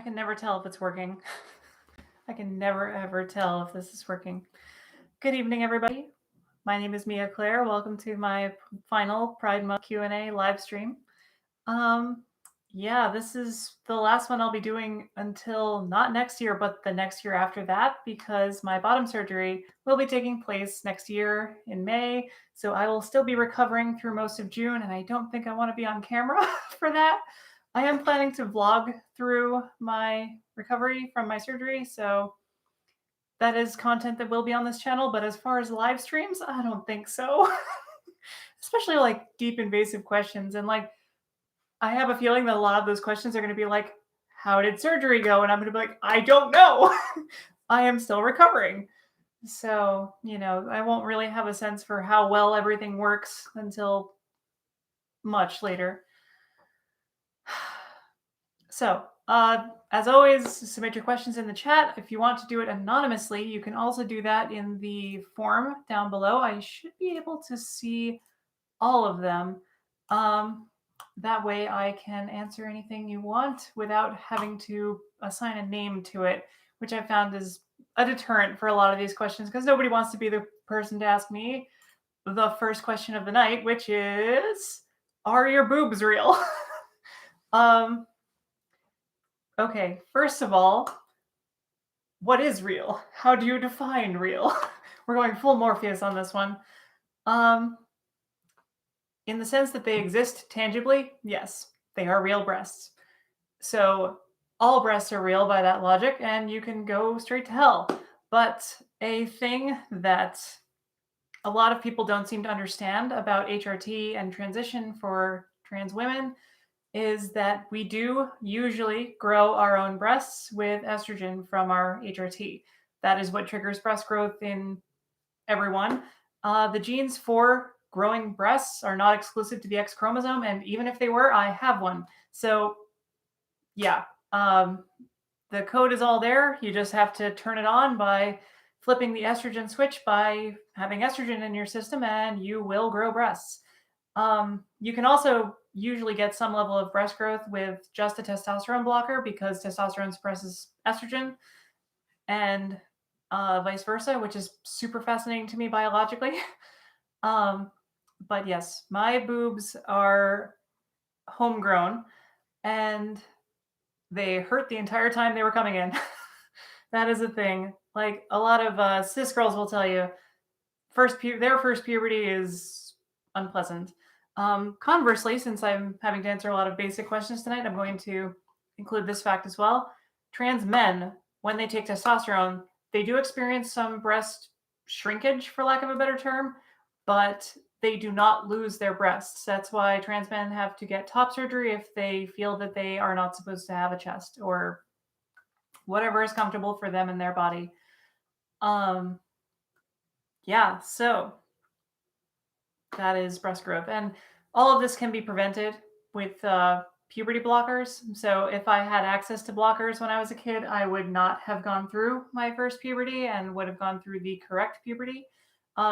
I can never tell if it's working. I can never ever tell if this is working. Good evening, everybody. My name is Mia Claire. Welcome to my final Pride Month Q&A live stream. Um, yeah, this is the last one I'll be doing until not next year, but the next year after that, because my bottom surgery will be taking place next year in May. So I will still be recovering through most of June, and I don't think I want to be on camera for that. I am planning to vlog through my recovery from my surgery, so that is content that will be on this channel. But as far as live streams, I don't think so. Especially like deep invasive questions. And like, I have a feeling that a lot of those questions are going to be like, how did surgery go? And I'm going to be like, I don't know. I am still recovering. So, I won't really have a sense for how well everything works until much later. So, as always, submit your questions in the chat. If you want to do it anonymously, you can also do that in the form down below. I should be able to see all of them. That way I can answer anything you want without having to assign a name to it, which I found is a deterrent for a lot of these questions because nobody wants to be the person to ask me the first question of the night, which is, are your boobs real? Okay, first of all, what is real? How do you define real? We're going full Morpheus on this one. In the sense that they exist tangibly, yes, they are real breasts. So all breasts are real by that logic, and you can go straight to hell. But a thing that a lot of people don't seem to understand about HRT and transition for trans women is that we do usually grow our own breasts with estrogen from our HRT. That is what triggers breast growth in everyone. The genes for growing breasts are not exclusive to the X chromosome, and even if they were, I have one. So, yeah, the code is all there. You just have to turn it on by flipping the estrogen switch by having estrogen in your system, and you will grow breasts. You can also usually get some level of breast growth with just a testosterone blocker because testosterone suppresses estrogen, and vice versa, which is super fascinating to me biologically. But yes, my boobs are homegrown and they hurt the entire time they were coming in. That is a thing. Like a lot of cis girls will tell you, their first puberty is unpleasant. Conversely, since I'm having to answer a lot of basic questions tonight, I'm going to include this fact as well. Trans men, when they take testosterone, they do experience some breast shrinkage, for lack of a better term, but they do not lose their breasts. That's why trans men have to get top surgery if they feel that they are not supposed to have a chest or whatever is comfortable for them and their body. Yeah, so that is breast growth. And all of this can be prevented with puberty blockers. So if I had access to blockers when I was a kid, I would not have gone through my first puberty and would have gone through the correct puberty.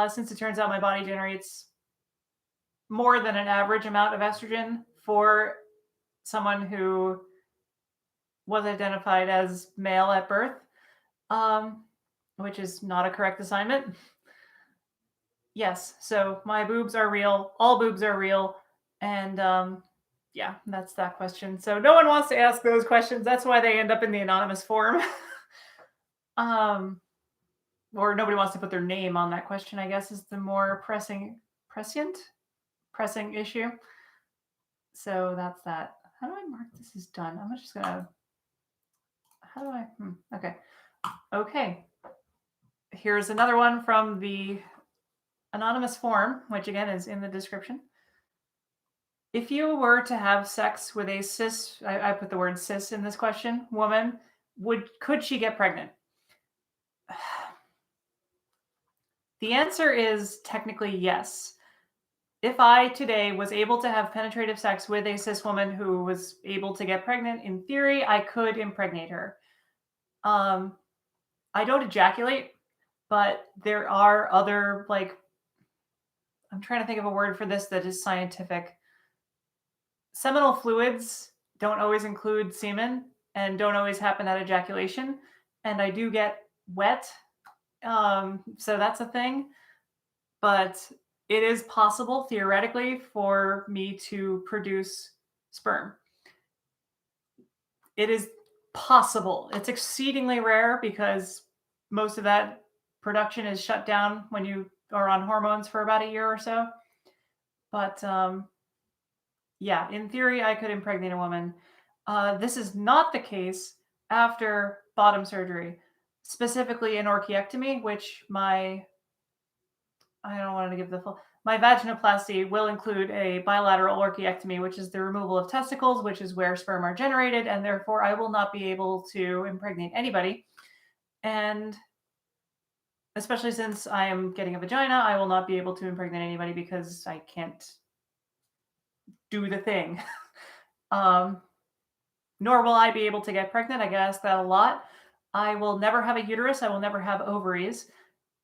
Since it turns out my body generates more than an average amount of estrogen for someone who was identified as male at birth, which is not a correct assignment. Yes, so my boobs are real. All boobs are real. And yeah, that's that question. So no one wants to ask those questions. That's why they end up in the anonymous form. Or nobody wants to put their name on that question, I guess, is the more pressing issue. So that's that. How do I mark this as done? I'm just gonna, how do I, okay. Okay. Here's another one from the anonymous form, which again is in the description. If you were to have sex with a cis, I put the word cis in this question, woman, could she get pregnant? The answer is technically yes. If I today was able to have penetrative sex with a cis woman who was able to get pregnant, in theory, I could impregnate her. I don't ejaculate, but there are other, like, I'm trying to think of a word for this that is scientific. Seminal fluids don't always include semen, and don't always happen at ejaculation. And I do get wet. So that's a thing. But it is possible theoretically for me to produce sperm. It is possible. It's exceedingly rare because most of that production is shut down when you are on hormones for about a year or so. But yeah, in theory, I could impregnate a woman. This is not the case after bottom surgery, specifically an orchiectomy, which I don't want to give the full. My vaginoplasty will include a bilateral orchiectomy, which is the removal of testicles, which is where sperm are generated, and therefore I will not be able to impregnate anybody. And especially since I am getting a vagina, I will not be able to impregnate anybody because I can't do the thing. um, Nor will I be able to get pregnant. I get asked that a lot. I will never have a uterus. I will never have ovaries,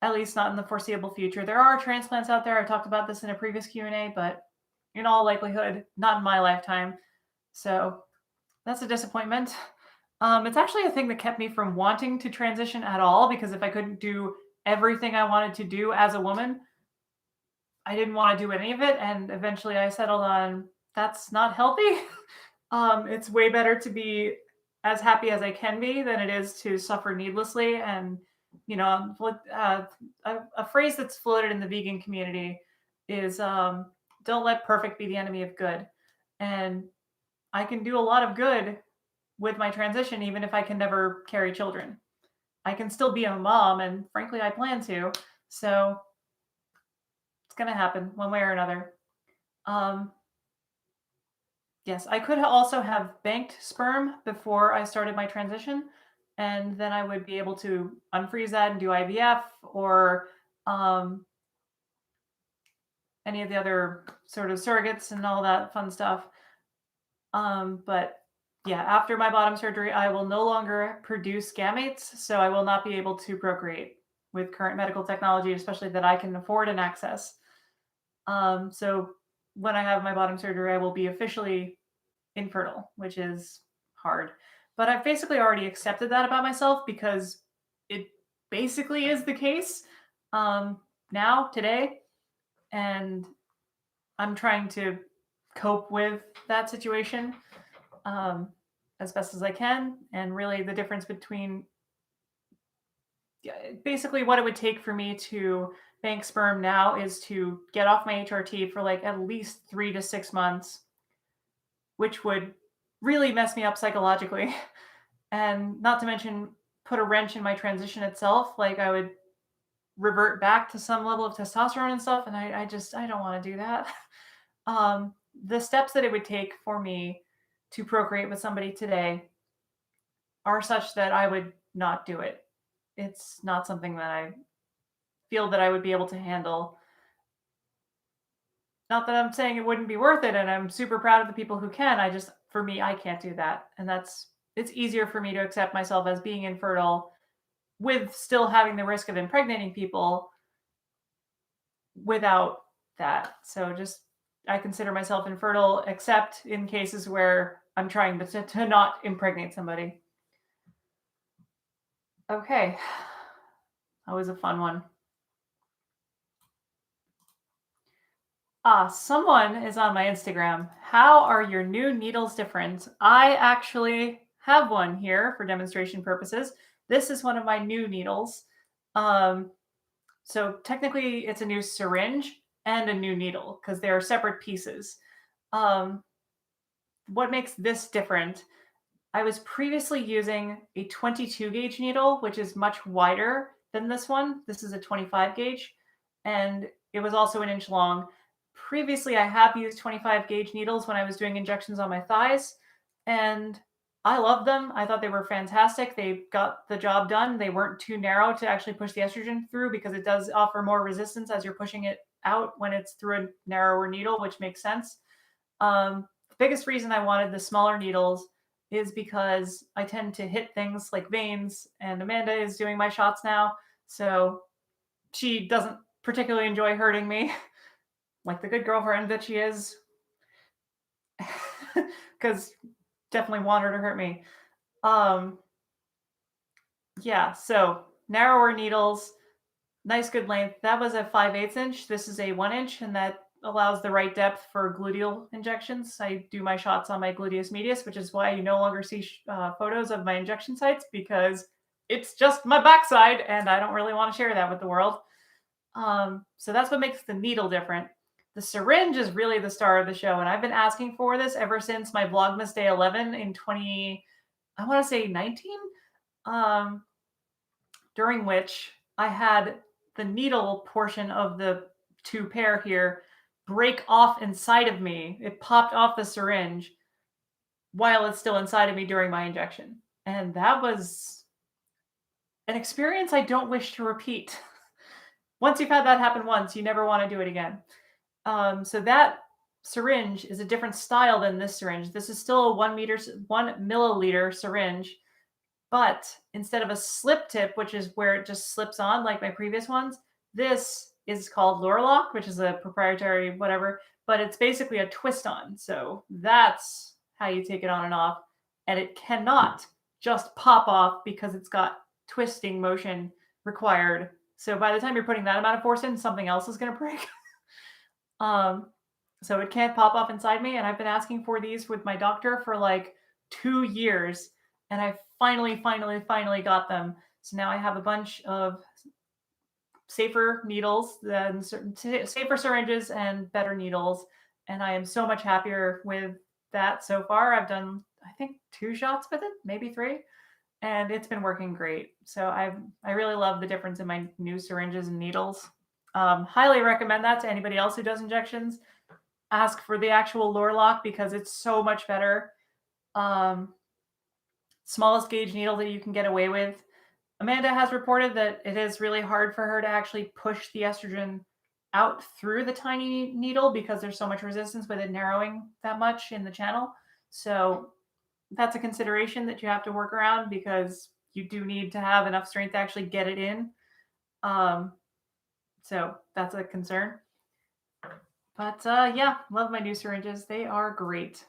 at least not in the foreseeable future. There are transplants out there. I talked about this in a previous Q&A, but in all likelihood, not in my lifetime. So that's a disappointment. It's actually a thing that kept me from wanting to transition at all, because if I couldn't do everything I wanted to do as a woman, I didn't want to do any of it. And eventually I settled on that's not healthy. It's way better to be as happy as I can be than it is to suffer needlessly. And, a phrase that's floated in the vegan community is don't let perfect be the enemy of good. And I can do a lot of good with my transition, even if I can never carry children. I can still be a mom, and frankly, I plan to. So it's going to happen one way or another. Um, Yes, I could also have banked sperm before I started my transition, and then I would be able to unfreeze that and do IVF or um, any of the other sort of surrogates and all that fun stuff. But yeah, after my bottom surgery, I will no longer produce gametes, so I will not be able to procreate with current medical technology, especially that I can afford and access. So when I have my bottom surgery, I will be officially infertile, which is hard. But I've basically already accepted that about myself because it basically is the case now, today. And I'm trying to cope with that situation um, as best as I can. And really, the difference between basically what it would take for me to bank sperm now is to get off my HRT for like at least 3 to 6 months, which would really mess me up psychologically. And not to mention put a wrench in my transition itself. Like I would revert back to some level of testosterone and stuff. And I don't want to do that. The steps that it would take for me to procreate with somebody today are such that I would not do it. It's not something that I feel that I would be able to handle. Not that I'm saying it wouldn't be worth it, and I'm super proud of the people who can. For me, I can't do that. And it's easier for me to accept myself as being infertile with still having the risk of impregnating people without that. So just, I consider myself infertile, except in cases where I'm trying to not impregnate somebody. Okay. That was a fun one. Someone is on my Instagram. How are your new needles different? I actually have one here for demonstration purposes. This is one of my new needles. So technically it's a new syringe and a new needle because they are separate pieces. Um, what makes this different? I was previously using a 22 gauge needle, which is much wider than this one. This is a 25 gauge, and it was also an inch long. Previously, I have used 25 gauge needles when I was doing injections on my thighs, and I loved them. I thought they were fantastic. They got the job done. They weren't too narrow to actually push the estrogen through because it does offer more resistance as you're pushing it out when it's through a narrower needle, which makes sense. The biggest reason I wanted the smaller needles is because I tend to hit things like veins, and Amanda is doing my shots now. So she doesn't particularly enjoy hurting me, like the good girlfriend that she is, because definitely want her to hurt me. Um, yeah, so narrower needles, nice good length. That was a 5/8 inch. This is a 1 inch, and that allows the right depth for gluteal injections. I do my shots on my gluteus medius, which is why you no longer see photos of my injection sites because it's just my backside, and I don't really want to share that with the world. So that's what makes the needle different. The syringe is really the star of the show, and I've been asking for this ever since my Vlogmas Day 11 in 20, I want to say 19, um, during which I had the needle portion of the two pair here break off inside of me. It popped off the syringe while it's still inside of me during my injection. And that was an experience I don't wish to repeat. Once you've had that happen once, you never want to do it again. So that syringe is a different style than this syringe. This is still a 1 milliliter syringe, but instead of a slip tip, which is where it just slips on like my previous ones, this is called Lock, which is a proprietary whatever, but it's basically a twist on. So that's how you take it on and off. And it cannot just pop off because it's got twisting motion required. So by the time you're putting that amount of force in, something else is going to break. um, so it can't pop off inside me. And I've been asking for these with my doctor for like 2 years, and I finally got them. So now I have a bunch of safer needles than safer syringes and better needles, and I am so much happier with that so far. I've done, I think, 2 shots with it, maybe three, and it's been working great. So I really love the difference in my new syringes and needles. Highly recommend that to anybody else who does injections. Ask for the actual Lock because it's so much better. Um, Smallest gauge needle that you can get away with. Amanda has reported that it is really hard for her to actually push the estrogen out through the tiny needle because there's so much resistance with it narrowing that much in the channel. So that's a consideration that you have to work around because you do need to have enough strength to actually get it in. Um, so that's a concern. But yeah, love my new syringes. They are great.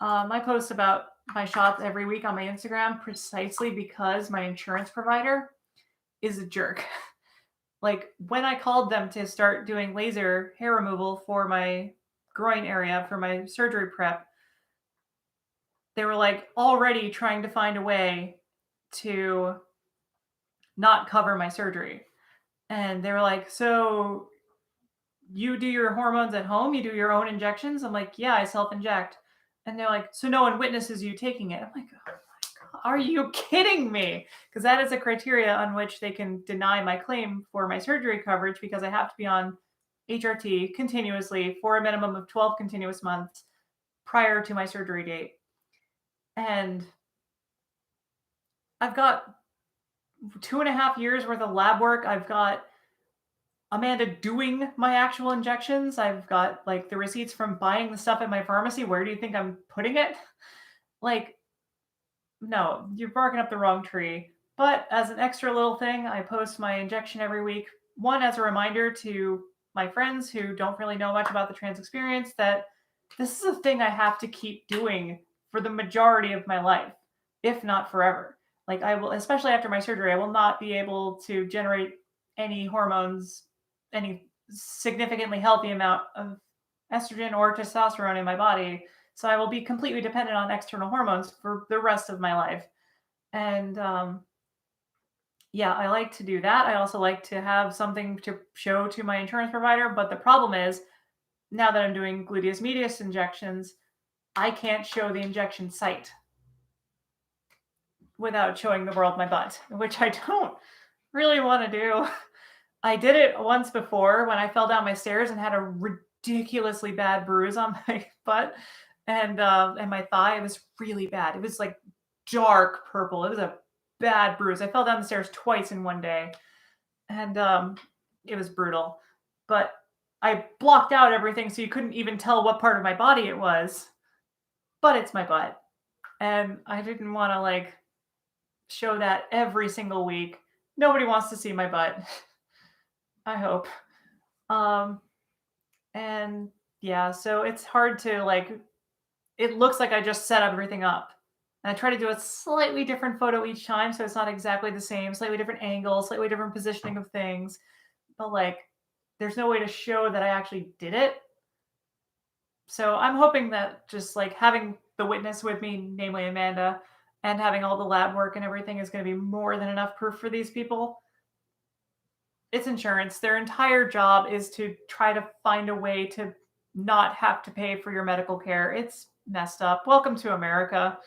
I post about my shots every week on my Instagram precisely because my insurance provider is a jerk. Like when I called them to start doing laser hair removal for my groin area for my surgery prep, they were like already trying to find a way to not cover my surgery. And they were like, "So you do your hormones at home? You do your own injections?" I'm like, "Yeah, I self inject." And they're like, "So no one witnesses you taking it?" I'm like, "Oh my God, are you kidding me?" Because that is a criteria on which they can deny my claim for my surgery coverage because I have to be on HRT continuously for a minimum of 12 continuous months prior to my surgery date. And I've got 2.5 years worth of lab work. I've got Amanda doing my actual injections. I've got like the receipts from buying the stuff at my pharmacy. Where do you think I'm putting it? Like, no, you're barking up the wrong tree. But as an extra little thing, I post my injection every week. One, as a reminder to my friends who don't really know much about the trans experience, that this is a thing I have to keep doing for the majority of my life, if not forever. Like, I will, especially after my surgery, I will not be able to generate any hormones, any significantly healthy amount of estrogen or testosterone in my body. So I will be completely dependent on external hormones for the rest of my life. And yeah, I like to do that. I also like to have something to show to my insurance provider. But the problem is, now that I'm doing gluteus medius injections, I can't show the injection site without showing the world my butt, which I don't really want to do. I did it once before when I fell down my stairs and had a ridiculously bad bruise on my butt and my thigh. It was really bad. It was like dark purple. It was a bad bruise. I fell down the stairs twice in one day, and it was brutal. But I blocked out everything so you couldn't even tell what part of my body it was. But it's my butt, and I didn't want to like show that every single week. Nobody wants to see my butt. I hope. Um, and yeah, so it's hard to like, it looks like I just set everything up. And I try to do a slightly different photo each time, so it's not exactly the same, slightly different angle, slightly different positioning of things. But like, there's no way to show that I actually did it. So I'm hoping that just like having the witness with me, namely Amanda, and having all the lab work and everything is going to be more than enough proof for these people. It's insurance. Their entire job is to try to find a way to not have to pay for your medical care. It's messed up. Welcome to America.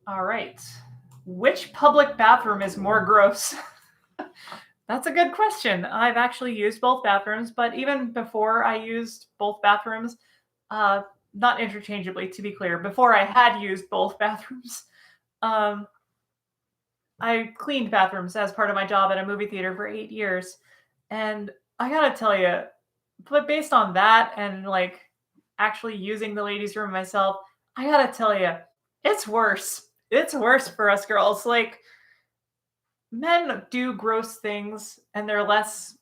All right. Which public bathroom is more gross? That's a good question. I've actually used both bathrooms, but even before I used both bathrooms, uh, not interchangeably, to be clear, before I had used both bathrooms, um, I cleaned bathrooms as part of my job at a movie theater for 8 years. And I gotta tell you, but based on that and like actually using the ladies' room myself, I gotta tell you, it's worse. It's worse for us girls. Like, men do gross things and they're less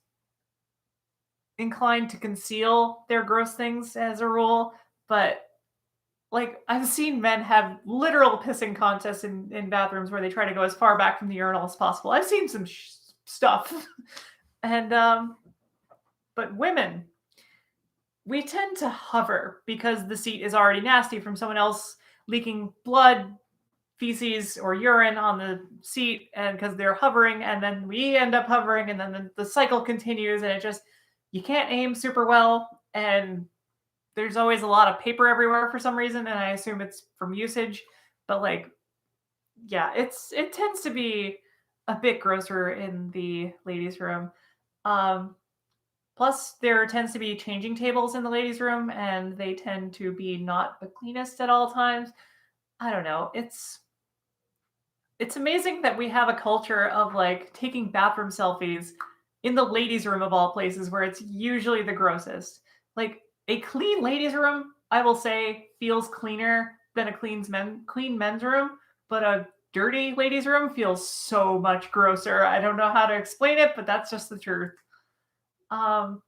inclined to conceal their gross things as a rule. But like, I've seen men have literal pissing contests in bathrooms where they try to go as far back from the urinal as possible. I've seen some stuff. And, but women, we tend to hover because the seat is already nasty from someone else leaking blood, feces, or urine on the seat, and because they're hovering, and then we end up hovering, and then the cycle continues, and it just, you can't aim super well, and there's always a lot of paper everywhere for some reason, and I assume it's from usage, but like, yeah, it tends to be a bit grosser in the ladies' room. Um, Plus, there tends to be changing tables in the ladies' room, and they tend to be not the cleanest at all times. I don't know. It's amazing that we have a culture of like taking bathroom selfies in the ladies' room of all places where it's usually the grossest. Like a clean ladies' room, I will say, feels cleaner than a clean men's room, but a dirty ladies' room feels so much grosser. I don't know how to explain it, but that's just the truth. Um,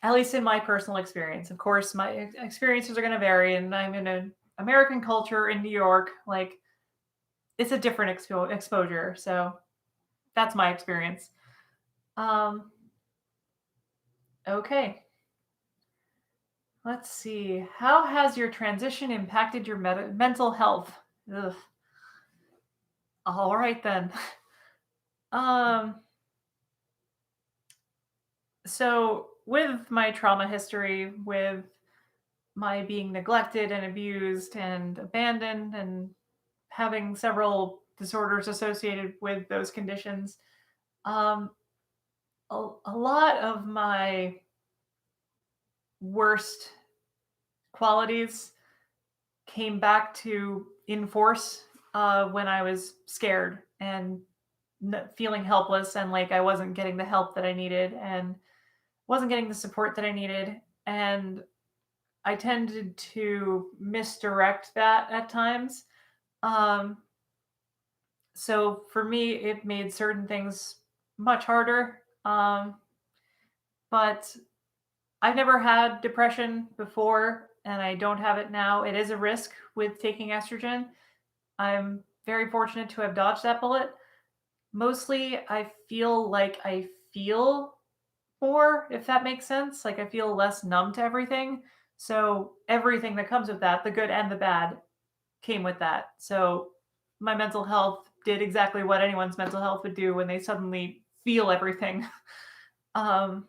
at least in my personal experience. Of course, my experiences are going to vary, and I'm in an American culture in New York. Like, it's a different exposure. So that's my experience. Um, okay. Let's see. How has your transition impacted your mental health? Ugh. All right then. Um, so with my trauma history, with my being neglected and abused and abandoned and having several disorders associated with those conditions, um, a lot of my worst qualities came back to in force when I was scared and feeling helpless and like I wasn't getting the help that I needed and wasn't getting the support that I needed. And I tended to misdirect that at times. Um, so for me, it made certain things much harder. But I've never had depression before, and I don't have it now. It is a risk with taking estrogen. I'm very fortunate to have dodged that bullet. Mostly, I feel like I feel more, if that makes sense. Like I feel less numb to everything. So everything that comes with that, the good and the bad, came with that. So my mental health did exactly what anyone's mental health would do when they suddenly feel everything. um,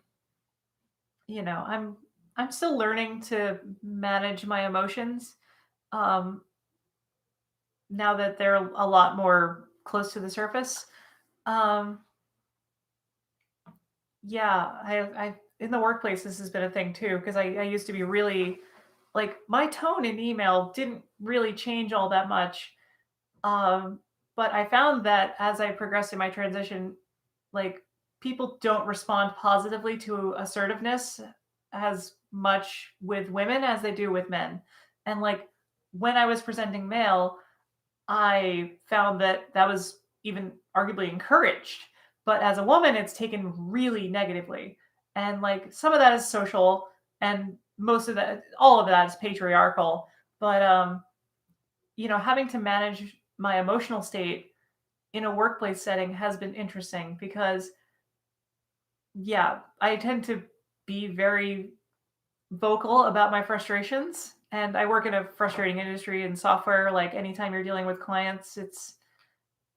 I'm still learning to manage my emotions. Um, now that they're a lot more close to the surface. Um, yeah, I in the workplace this has been a thing too because I used to be really like my tone in email didn't really change all that much. Um, but I found that as I progressed in my transition, like people don't respond positively to assertiveness as much with women as they do with men. And like when I was presenting male, I found that that was even arguably encouraged. But as a woman, it's taken really negatively. And like some of that is social. And most of that, all of that is patriarchal. But having to manage my emotional state in a workplace setting has been interesting because, yeah, I tend to be very vocal about my frustrations. And I work in a frustrating industry in software. Like anytime you're dealing with clients,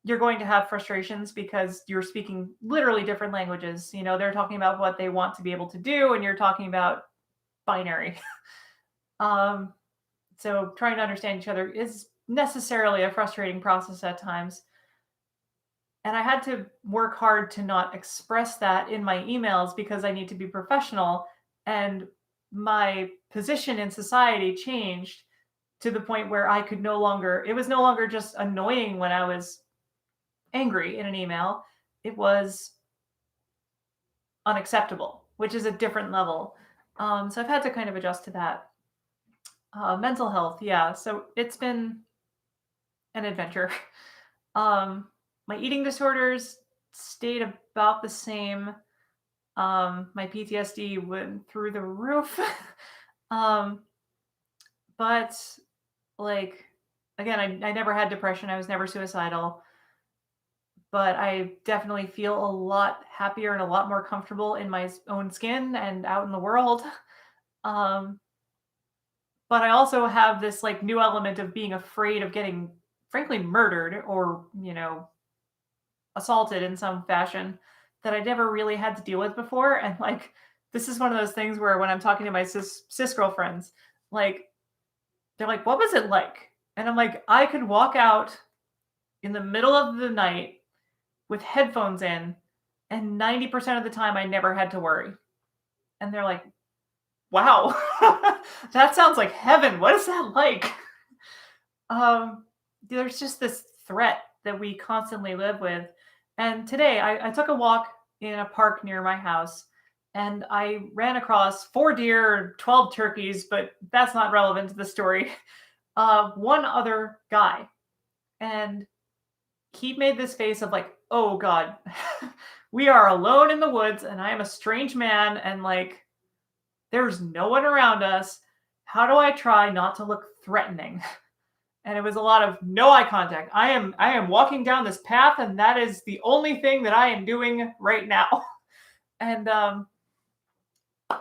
you're going to have frustrations because you're speaking literally different languages. They're talking about what they want to be able to do, and you're talking about binary. um, so trying to understand each other is necessarily a frustrating process at times. And I had to work hard to not express that in my emails because I need to be professional. And my position in society changed to the point where it was no longer just annoying when I was angry in an email. It was unacceptable, which is a different level. So I've had to kind of adjust to that. Mental health, yeah. So it's been an adventure. My eating disorders stayed about the same. My PTSD went through the roof. um, but like again, I never had depression. I was never suicidal, but I definitely feel a lot happier and a lot more comfortable in my own skin and out in the world. Um, but I also have this like new element of being afraid of getting frankly murdered or, assaulted in some fashion that I never really had to deal with before. And like, this is one of those things where when I'm talking to my cis girlfriends, like, they're like, what was it like? And I'm like, I could walk out in the middle of the night with headphones in, and 90% of the time I never had to worry. And they're like, wow, that sounds like heaven. What is that like? um, there's just this threat that we constantly live with. And today I took a walk in a park near my house and I ran across 4 deer, 12 turkeys, but that's not relevant to the story. One other guy. And he made this face of like, oh God, we are alone in the woods and I am a strange man and like, there's no one around us. How do I try not to look threatening? And it was a lot of no eye contact. I am walking down this path and that is the only thing that I am doing right now. And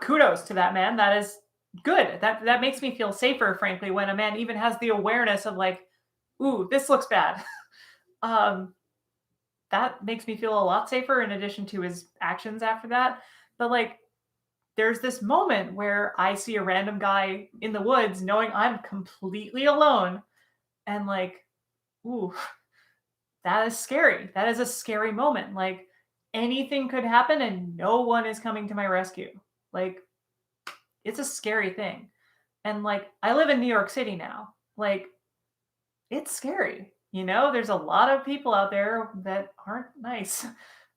kudos to that man. That is good. That makes me feel safer, frankly, when a man even has the awareness of like, ooh, this looks bad. um, that makes me feel a lot safer in addition to his actions after that. But like, there's this moment where I see a random guy in the woods knowing I'm completely alone and like, ooh, that is scary. That is a scary moment. Like anything could happen and no one is coming to my rescue. Like it's a scary thing. And like I live in New York City now. Like it's scary. There's a lot of people out there that aren't nice.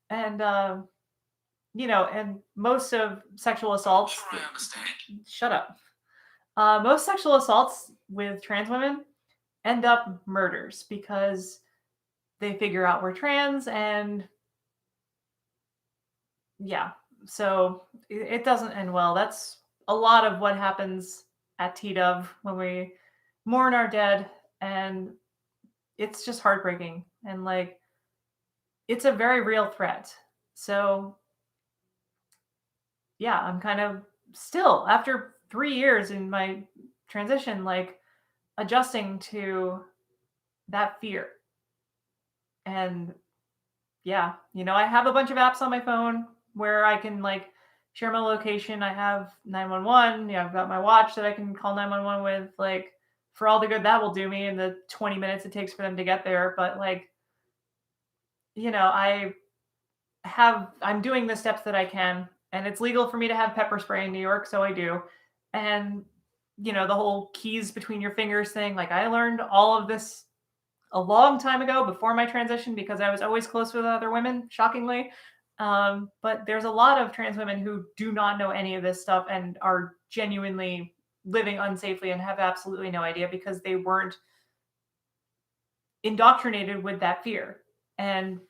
And and most of sexual assaults. Sure, I understand. Shut up. Most sexual assaults with trans women end up murders because they figure out we're trans and yeah, so it doesn't end well. That's a lot of what happens at T-Dove when we mourn our dead, and it's just heartbreaking. And like, it's a very real threat. So yeah, I'm kind of still after 3 years in my transition, like adjusting to that fear. And yeah, I have a bunch of apps on my phone where I can like share my location. I have 911. Yeah, I've got my watch that I can call 911 with. Like, for all the good that will do me in the 20 minutes it takes for them to get there. But like, I'm doing the steps that I can, and it's legal for me to have pepper spray in New York, so I do. And the whole keys between your fingers thing. Like, I learned all of this a long time ago before my transition because I was always close with other women, shockingly. But there's a lot of trans women who do not know any of this stuff and are genuinely living unsafely and have absolutely no idea because they weren't indoctrinated with that fear. And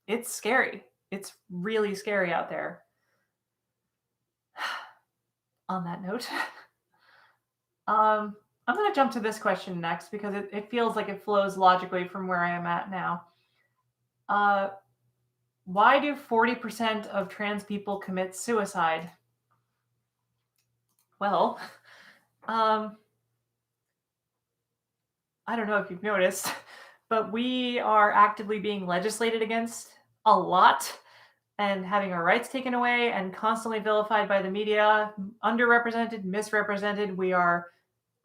it's scary. It's really scary out there. On that note. I'm going to jump to this question next because it feels like it flows logically from where I am at now. Uh, why do 40% of trans people commit suicide? Well, um, I don't know if you've noticed, but we are actively being legislated against a lot and having our rights taken away and constantly vilified by the media, underrepresented, misrepresented. We are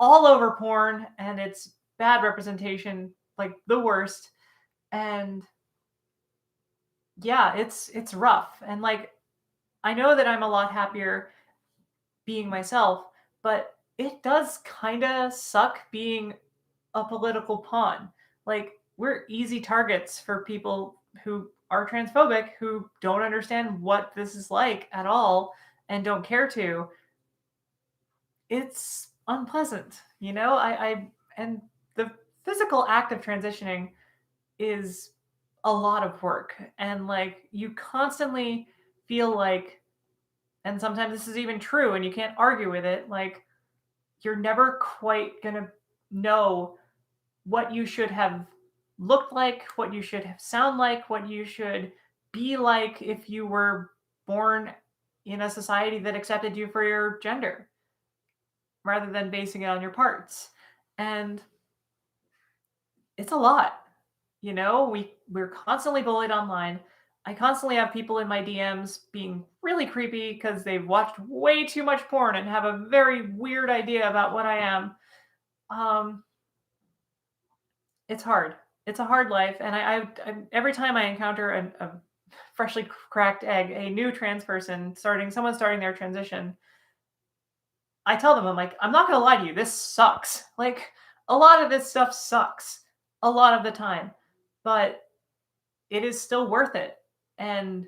all over porn and it's bad representation, like the worst. And yeah, it's rough. And like I know that I'm a lot happier being myself, but it does kind of suck being a political pawn. Like we're easy targets for people who are transphobic who don't understand what this is like at all and don't care to. It's unpleasant, you know? I and the physical act of transitioning is a lot of work and like you constantly feel like and sometimes this is even true and you can't argue with it like you're never quite going to know what you should have looked like, what you should have sound like, what you should be like if you were born in a society that accepted you for your gender rather than basing it on your parts. And it's a lot. You know, we're constantly bullied online. I constantly have people in my DMs being really creepy because they've watched way too much porn and have a very weird idea about what I am. Um, it's hard. It's a hard life, and every time I encounter a freshly cracked egg, a new trans person someone starting their transition, I tell them I'm like, I'm not gonna lie to you, this sucks. Like a lot of this stuff sucks a lot of the time, but it is still worth it. And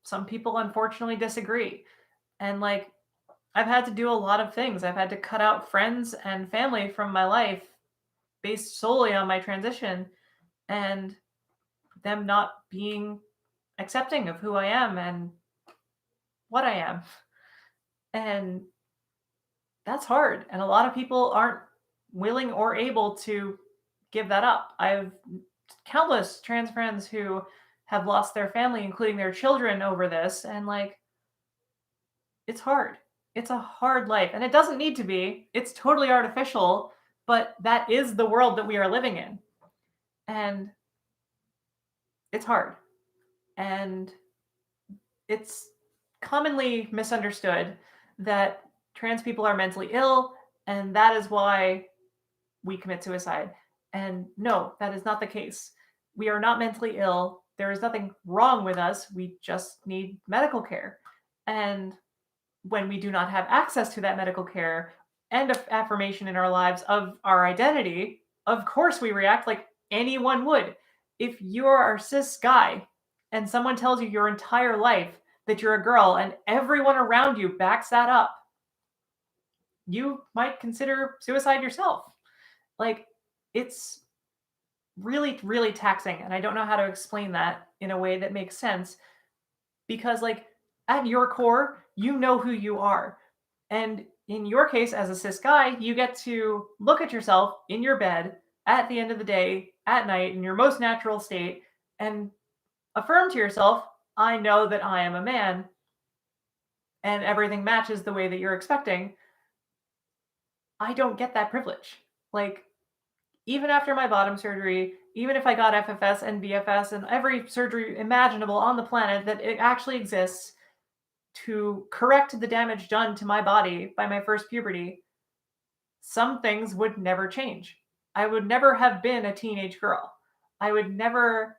some people unfortunately disagree. And like I've had to do a lot of things. I've had to cut out friends and family from my life based solely on my transition and them not being accepting of who I am and what I am. And that's hard. And a lot of people aren't willing or able to give that up. I've countless trans friends who have lost their family, including their children, over this. And like, it's hard. It's a hard life. And it doesn't need to be, it's totally artificial, but that is the world that we are living in. And it's hard. And it's commonly misunderstood that trans people are mentally ill, and that is why we commit suicide. And no, that is not the case. We are not mentally ill. There is nothing wrong with us. We just need medical care. And when we do not have access to that medical care and affirmation in our lives of our identity, of course we react like anyone would. If you are a cis guy and someone tells you your entire life that you're a girl and everyone around you backs that up, you might consider suicide yourself. Like, it's really, really taxing. And I don't know how to explain that in a way that makes sense because, like, at your core, you know who you are. And in your case, as a cis guy, you get to look at yourself in your bed at the end of the day, at night, in your most natural state, and affirm to yourself, I know that I am a man and everything matches the way that you're expecting. I don't get that privilege. Like, even after my bottom surgery, even if I got FFS and BFS and every surgery imaginable on the planet that it actually exists to correct the damage done to my body by my first puberty, some things would never change. I would never have been a teenage girl. I would never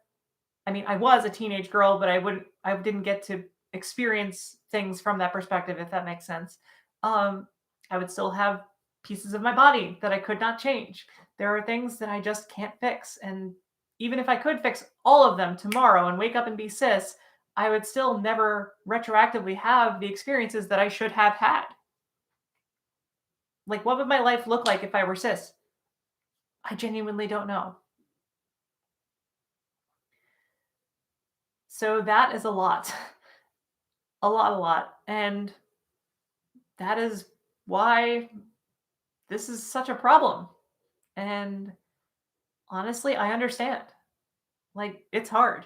I mean, I was a teenage girl, but I didn't get to experience things from that perspective, if that makes sense. I would still have pieces of my body that I could not change. There are things that I just can't fix. And even if I could fix all of them tomorrow and wake up and be cis, I would still never retroactively have the experiences that I should have had. Like, what would my life look like if I were cis? I genuinely don't know. So that is a lot. A lot, a lot. And that is why this is such a problem. And honestly, I understand. Like, it's hard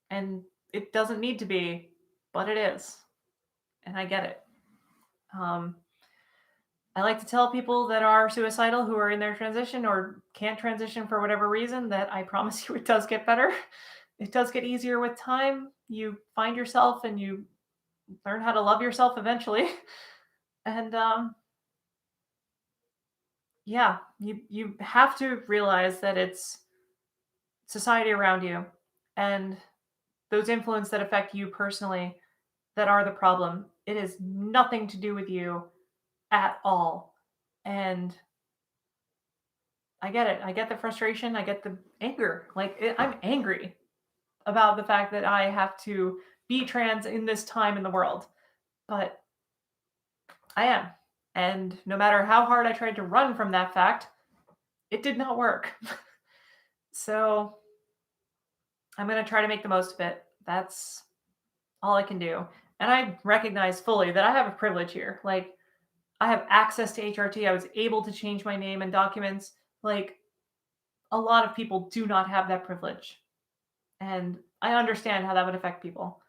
and it doesn't need to be, but it is. And I get it. Um, I like to tell people that are suicidal who are in their transition or can't transition for whatever reason that I promise you it does get better. It does get easier with time. You find yourself and you learn how to love yourself eventually. And yeah, you have to realize that it's society around you and those influences that affect you personally that are the problem. It is nothing to do with you at all. And I get it. I get the frustration. I get the anger. I'm angry about the fact that I have to be trans in this time in the world. But I am. And no matter how hard I tried to run from that fact, it did not work. So I'm going to try to make the most of it. That's all I can do. And I recognize fully that I have a privilege here. Like, I have access to HRT. I was able to change my name and documents. Like, a lot of people do not have that privilege. And I understand how that would affect people.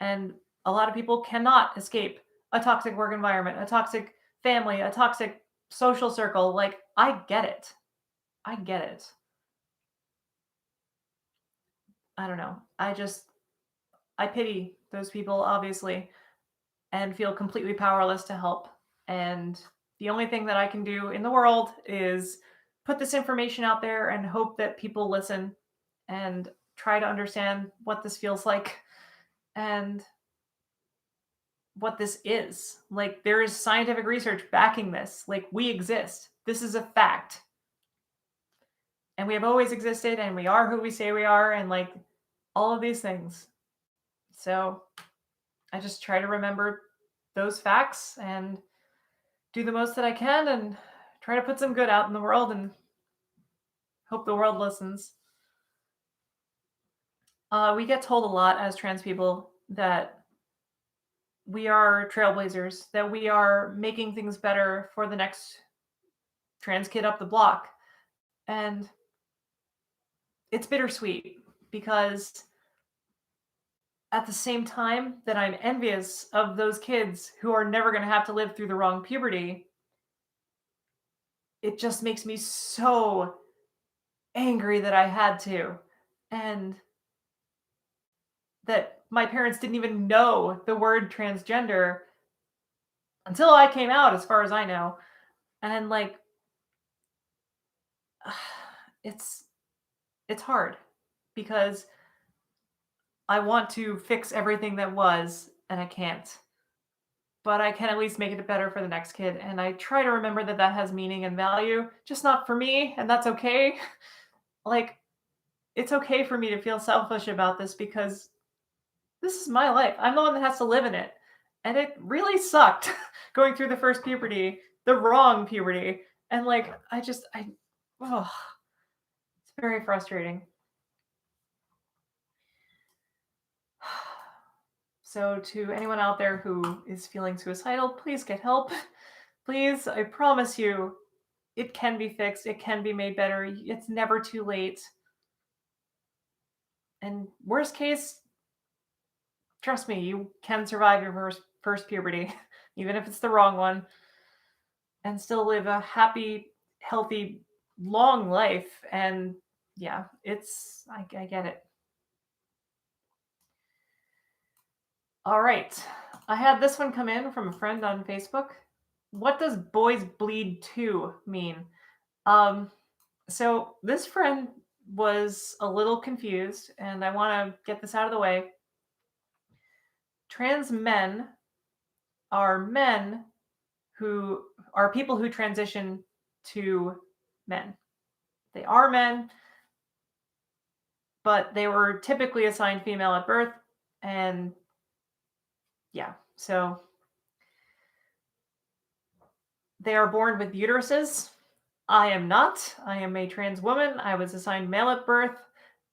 And a lot of people cannot escape a toxic work environment, a toxic family, a toxic social circle. Like, I get it. I get it. I don't know. I pity those people, obviously, and feel completely powerless to help. And the only thing that I can do in the world is put this information out there and hope that people listen and try to understand what this feels like and what this is. Like, there is scientific research backing this. Like, we exist. This is a fact. And we have always existed, and we are who we say we are, and like all of these things. So I just try to remember those facts and do the most that I can and try to put some good out in the world and hope the world listens. We get told a lot as trans people that we are trailblazers, that we are making things better for the next trans kid up the block. And it's bittersweet because at the same time that I'm envious of those kids who are never going to have to live through the wrong puberty, it just makes me so angry that I had to. And that my parents didn't even know the word transgender until I came out, as far as I know. And like, it's it's hard because I want to fix everything that was, and I can't. But I can at least make it better for the next kid. And I try to remember that that has meaning and value, just not for me, and that's okay. Like, it's okay for me to feel selfish about this because this is my life. I'm the one that has to live in it. And it really sucked going through the first puberty, the wrong puberty. And like, oh, it's very frustrating. So, to anyone out there who is feeling suicidal, please get help. Please, I promise you, it can be fixed. It can be made better. It's never too late. And worst case, trust me, you can survive your first puberty, even if it's the wrong one, and still live a happy, healthy, long life. And yeah, I get it. All right. I had this one come in from a friend on Facebook. What does boys bleed to mean? So this friend was a little confused, and I want to get this out of the way. Trans men are men who are people who transition to men. They are men, but they were typically assigned female at birth. And yeah, so they are born with uteruses. I am not. I am a trans woman. I was assigned male at birth,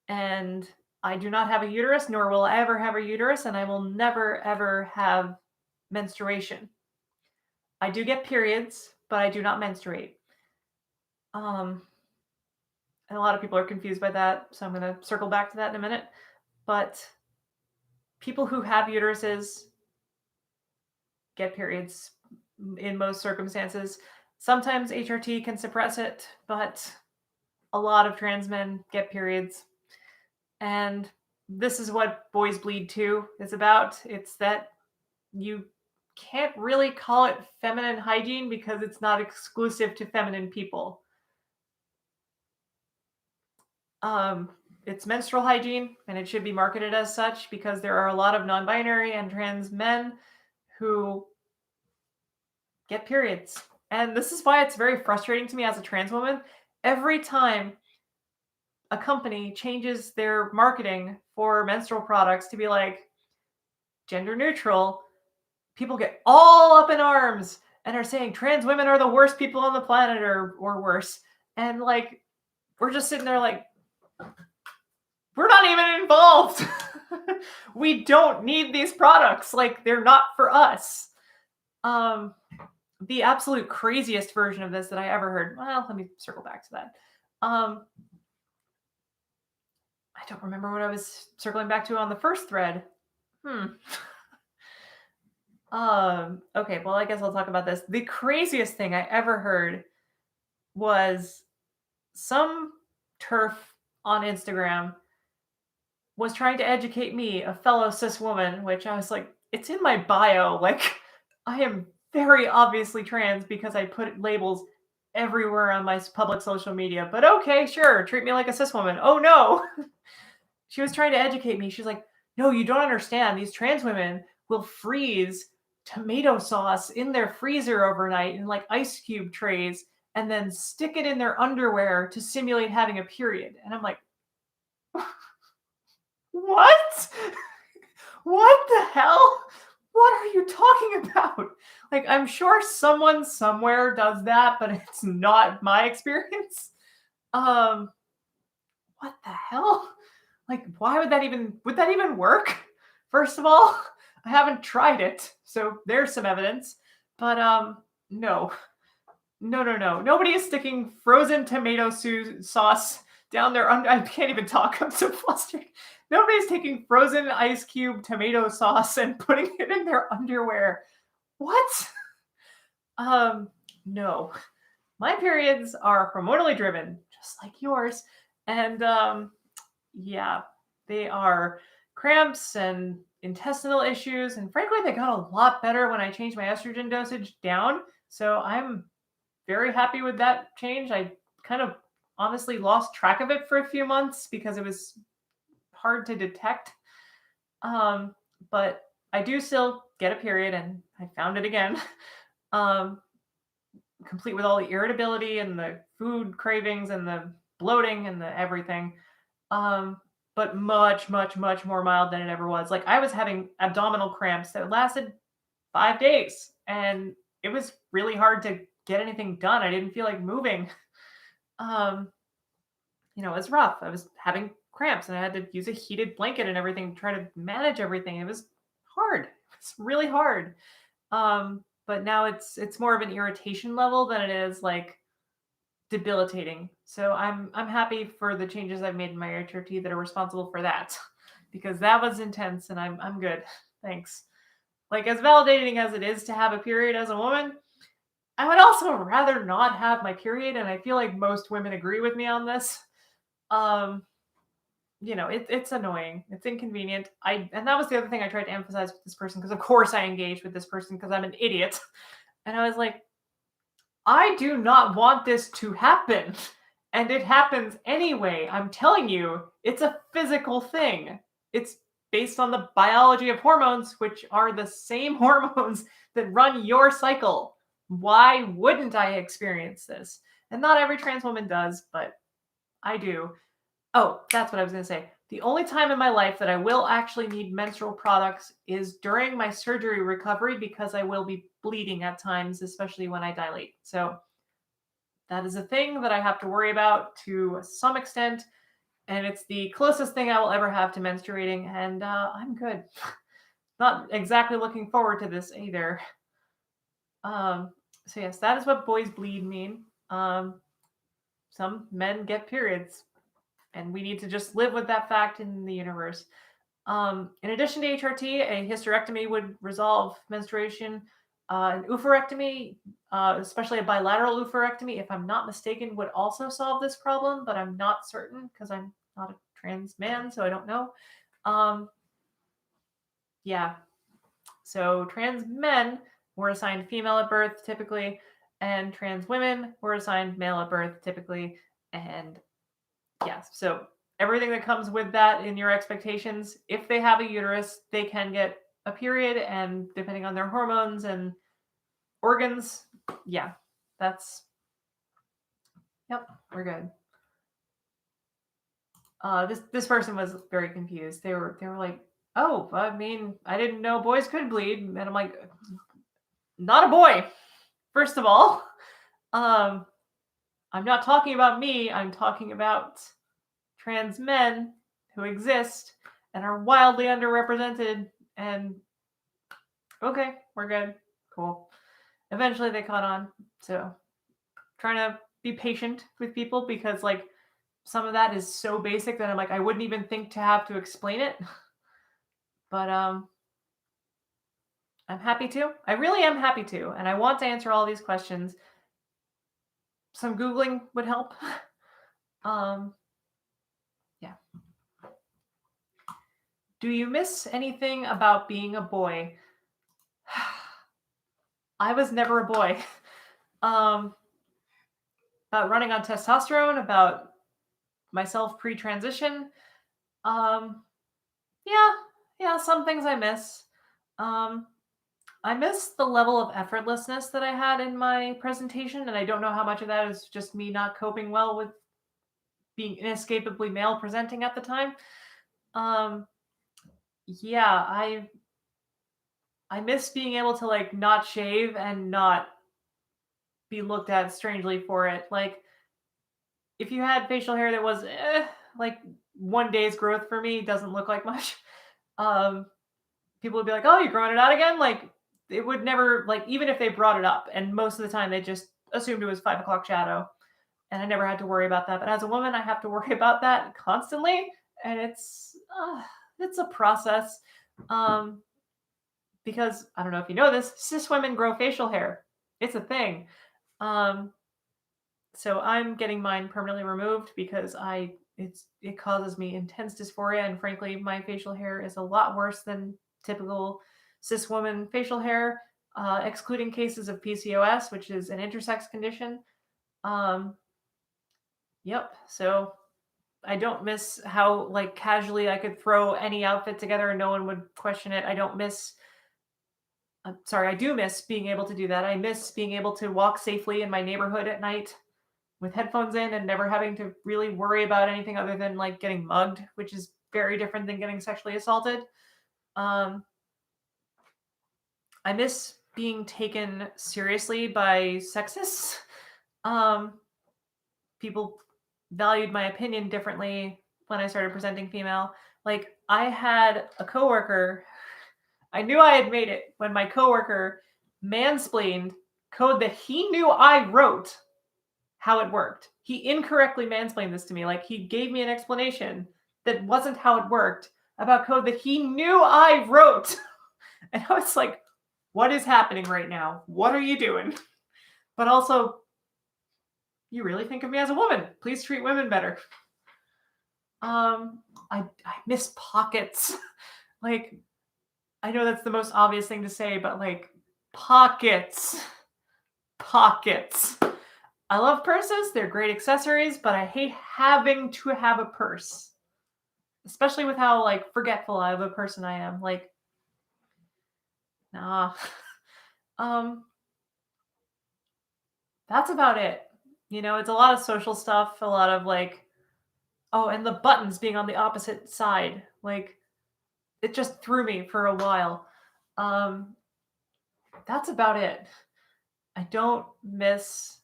and I do not have a uterus, nor will I ever have a uterus, and I will never, ever have menstruation. I do get periods, but I do not menstruate. Um, and a lot of people are confused by that, so I'm going to circle back to that in a minute. But people who have uteruses get periods in most circumstances. Sometimes HRT can suppress it, but a lot of trans men get periods. And this is what Boys Bleed 2 is about. It's that you can't really call it feminine hygiene because it's not exclusive to feminine people. Um, it's menstrual hygiene, and it should be marketed as such because there are a lot of non binary and trans men who get periods. And this is why it's very frustrating to me as a trans woman. Every time a company changes their marketing for menstrual products to be like gender neutral, people get all up in arms and are saying trans women are the worst people on the planet or worse. And like, we're just sitting there like, we're not even involved. We don't need these products. Like, they're not for us. The absolute craziest version of this that I ever heard. Well, let me circle back to that. I don't remember what I was circling back to on the first thread. Okay, well, I guess I'll talk about this. The craziest thing I ever heard was some TERF on Instagram was trying to educate me, a fellow cis woman, which I was like, it's in my bio. Like, I am very obviously trans because I put labels everywhere on my public social media. But okay, sure, treat me like a cis woman. Oh no. She was trying to educate me. She's like, no, you don't understand. These trans women will freeze tomato sauce in their freezer overnight in like ice cube trays and then stick it in their underwear to simulate having a period. And I'm like, what? What the hell? What are you talking about? Like, I'm sure someone somewhere does that, but it's not my experience. What the hell? Like, why would that even work? First of all, I haven't tried it, so there's some evidence. But no. No. Nobody is sticking frozen tomato sauce down their I can't even talk. I'm so flustered. Nobody's taking frozen ice cube tomato sauce and putting it in their underwear. What? No. My periods are hormonally driven, just like yours. And yeah, they are cramps and intestinal issues. And frankly, they got a lot better when I changed my estrogen dosage down. So I'm very happy with that change. I kind of honestly lost track of it for a few months because it was hard to detect. But I do still get a period, and I found it again. Complete with all the irritability and the food cravings and the bloating and the everything. But much, much, much more mild than it ever was. Like, I was having abdominal cramps that lasted 5 days, and it was really hard to get anything done. I didn't feel like moving. It was rough. I was having cramps and I had to use a heated blanket and everything to try to manage everything. It was hard. It's really hard. But now it's more of an irritation level than it is like debilitating. So I'm happy for the changes I've made in my HRT that are responsible for that, because that was intense and I'm good. Thanks. Like, as validating as it is to have a period as a woman, I would also rather not have my period, and I feel like most women agree with me on this. It's annoying. It's inconvenient. And that was the other thing I tried to emphasize with this person, because of course I engaged with this person because I'm an idiot. And I was like, I do not want this to happen. And it happens anyway. I'm telling you, it's a physical thing. It's based on the biology of hormones, which are the same hormones that run your cycle. Why wouldn't I experience this? And not every trans woman does, but I do. Oh, that's what I was going to say. The only time in my life that I will actually need menstrual products is during my surgery recovery, because I will be bleeding at times, especially when I dilate. So that is a thing that I have to worry about to some extent. And it's the closest thing I will ever have to menstruating. And I'm good. Not exactly looking forward to this either. So yes, that is what boys bleed mean. some men get periods, and we need to just live with that fact in the universe. In addition to HRT, a hysterectomy would resolve menstruation. An oophorectomy, especially a bilateral oophorectomy, if I'm not mistaken, would also solve this problem, but I'm not certain because I'm not a trans man, so I don't know. Yeah. So trans men were assigned female at birth typically, and trans women were assigned male at birth typically. And yeah, so everything that comes with that in your expectations, if they have a uterus, they can get a period, and depending on their hormones and organs, yeah, that's yep, we're good. This person was very confused. They were like, "Oh, I mean, I didn't know boys could bleed," and I'm like, "Not a boy, first of all." Um, I'm not talking about me. I'm talking about trans men who exist and are wildly underrepresented. And okay, we're good. Cool. Eventually they caught on. So trying to be patient with people because like some of that is so basic that I'm like, I wouldn't even think to have to explain it. But I'm happy to. I really am happy to. And I want to answer all these questions. Some Googling would help. um yeah. Do you miss anything about being a boy? I was never a boy. um about running on testosterone, about myself pre-transition. Um, yeah, some things I miss. Um, I miss the level of effortlessness that I had in my presentation, and I don't know how much of that is just me not coping well with being inescapably male presenting at the time. Um, yeah, I miss being able to like not shave and not be looked at strangely for it. Like if you had facial hair that was like 1 day's growth for me, doesn't look like much. Um, People would be like, "Oh, you're growing it out again?" Like it would never like even if they brought it up, and most of the time they just assumed it was 5 o'clock shadow, and I never had to worry about that. But as a woman, I have to worry about that constantly, and it's a process. Um, because I don't know if you know this, cis women grow facial hair. It's a thing. Um, so I'm getting mine permanently removed because it causes me intense dysphoria, and frankly my facial hair is a lot worse than typical cis woman facial hair, excluding cases of PCOS, which is an intersex condition. um yep, so I don't miss how like casually I could throw any outfit together and no one would question it. I don't miss I'm sorry, I do miss being able to do that. I miss being able to walk safely in my neighborhood at night with headphones in and never having to really worry about anything other than like getting mugged, which is very different than getting sexually assaulted. Um, I miss being taken seriously by sexists. Um, People valued my opinion differently when I started presenting female. Like I had a coworker, I knew I had made it when my coworker mansplained code that he knew I wrote how it worked. He incorrectly mansplained this to me. Like he gave me an explanation that wasn't how it worked about code that he knew I wrote. And I was like, what is happening right now? What are you doing? But also, you really think of me as a woman. Please treat women better. I miss pockets. Like, I know that's the most obvious thing to say, but like pockets. Pockets. I love purses. They're great accessories, but I hate having to have a purse. Especially with how like forgetful of a person I am. Like, nah. um, that's about it. You know, it's a lot of social stuff, a lot of like, oh, and the buttons being on the opposite side. Like, it just threw me for a while. Um, that's about it. I don't miss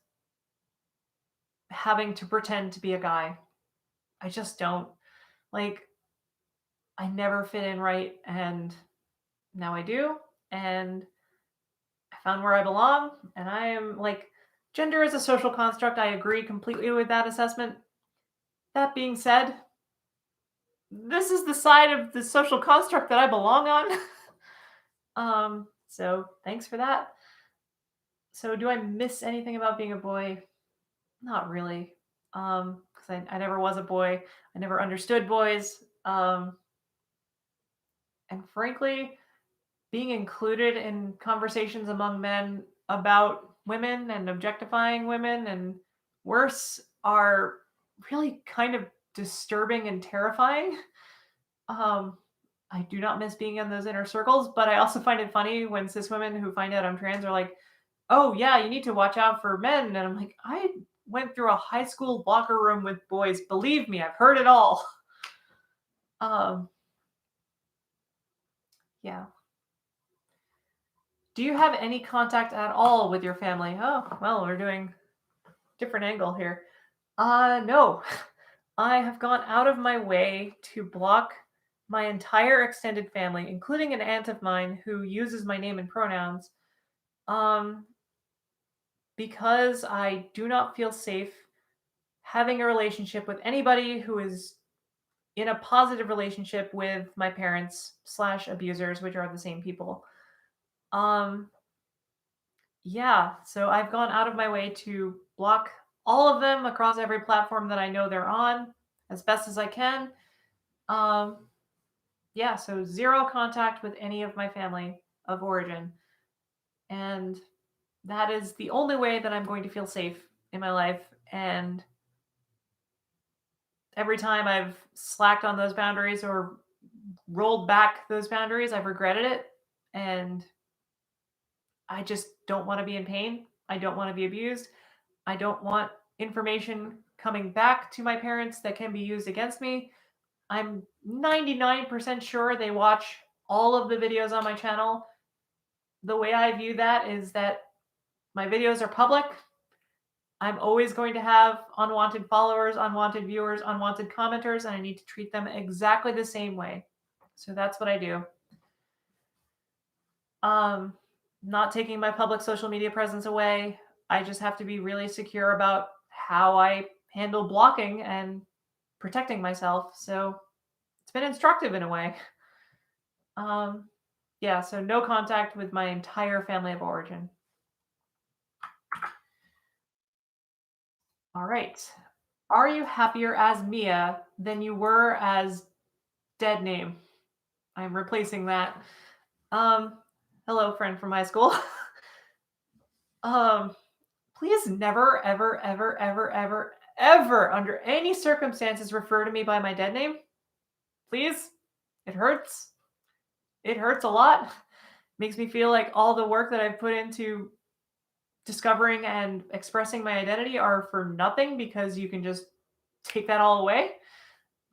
having to pretend to be a guy. I just don't. Like, I never fit in right, and now I do. And I found where I belong, and I am like Gender is a social construct. I agree completely with that assessment. That being said, this is the side of the social construct that I belong on. So thanks for that. So do I miss anything about being a boy? Not really. Because I never was a boy. I never understood boys. And frankly, being included in conversations among men about women and objectifying women and worse are really kind of disturbing and terrifying. Um, I do not miss being in those inner circles, but I also find it funny when cis women who find out I'm trans are like, "Oh yeah, you need to watch out for men," and I'm like, "I went through a high school locker room with boys. Believe me, I've heard it all." Um, yeah. Do you have any contact at all with your family? Oh, well, we're doing different angle here. No. I have gone out of my way to block my entire extended family, including an aunt of mine who uses my name and pronouns, um, because I do not feel safe having a relationship with anybody who is in a positive relationship with my parents slash abusers, which are the same people. Um, yeah, so I've gone out of my way to block all of them across every platform that I know they're on as best as I can. Um, yeah, so zero contact with any of my family of origin. And that is the only way that I'm going to feel safe in my life. And every time I've slacked on those boundaries or rolled back those boundaries, I've regretted it. And I just don't want to be in pain. I don't want to be abused. I don't want information coming back to my parents that can be used against me. I'm 99% sure they watch all of the videos on my channel. The way I view that is that my videos are public. I'm always going to have unwanted followers, unwanted viewers, unwanted commenters, and I need to treat them exactly the same way. So that's what I do. Um, Not taking my public social media presence away. I just have to be really secure about how I handle blocking and protecting myself. So it's been instructive in a way. Um, yeah, so no contact with my entire family of origin. All right. Are you happier as Mia than you were as dead name? I'm replacing that. Um, Hello, friend from high school. um, Please never, ever, ever, ever, ever, ever, under any circumstances, refer to me by my dead name. Please. It hurts. It hurts a lot. Makes me feel like all the work that I've put into discovering and expressing my identity are for nothing because you can just take that all away.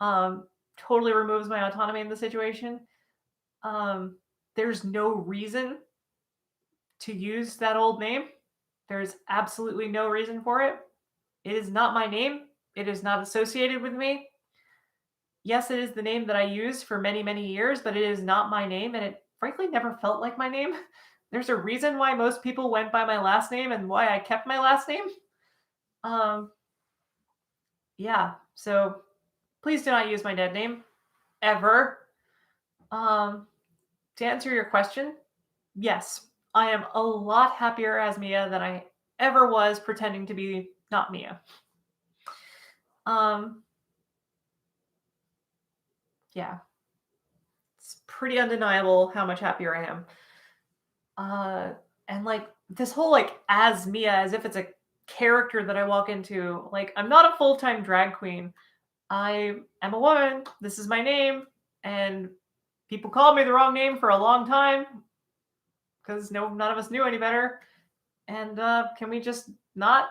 Totally removes my autonomy in the situation. Um, there's no reason to use that old name. There's absolutely no reason for it. It is not my name. It is not associated with me. Yes, it is the name that I used for many, many years, but it is not my name, and it frankly never felt like my name. There's a reason why most people went by my last name and why I kept my last name. Um, yeah, so please do not use my dead name ever. Um, to answer your question, yes, I am a lot happier as Mia than I ever was pretending to be not Mia. Um, yeah, it's pretty undeniable how much happier I am. And like this whole like as Mia, as if it's a character that I walk into. Like I'm not a full-time drag queen. I am a woman. This is my name, and people called me the wrong name for a long time because none of us knew any better. And can we just not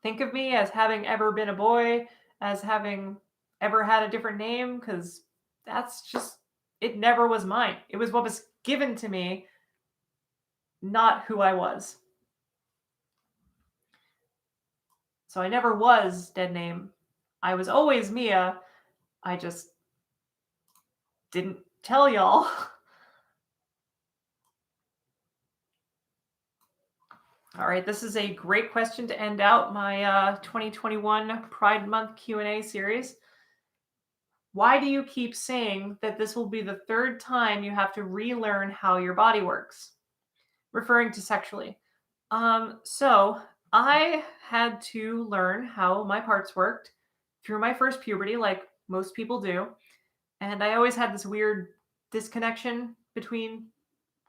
think of me as having ever been a boy, as having ever had a different name? Because that's just, it never was mine. It was what was given to me, not who I was. So I never was dead name. I was always Mia. I just didn't tell y'all. All right, this is a great question to end out my 2021 Pride Month Q&A series. Why do you keep saying that this will be the third time you have to relearn how your body works? Referring to sexually. So I had to learn how my parts worked through my first puberty, like most people do. And I always had this weird disconnection between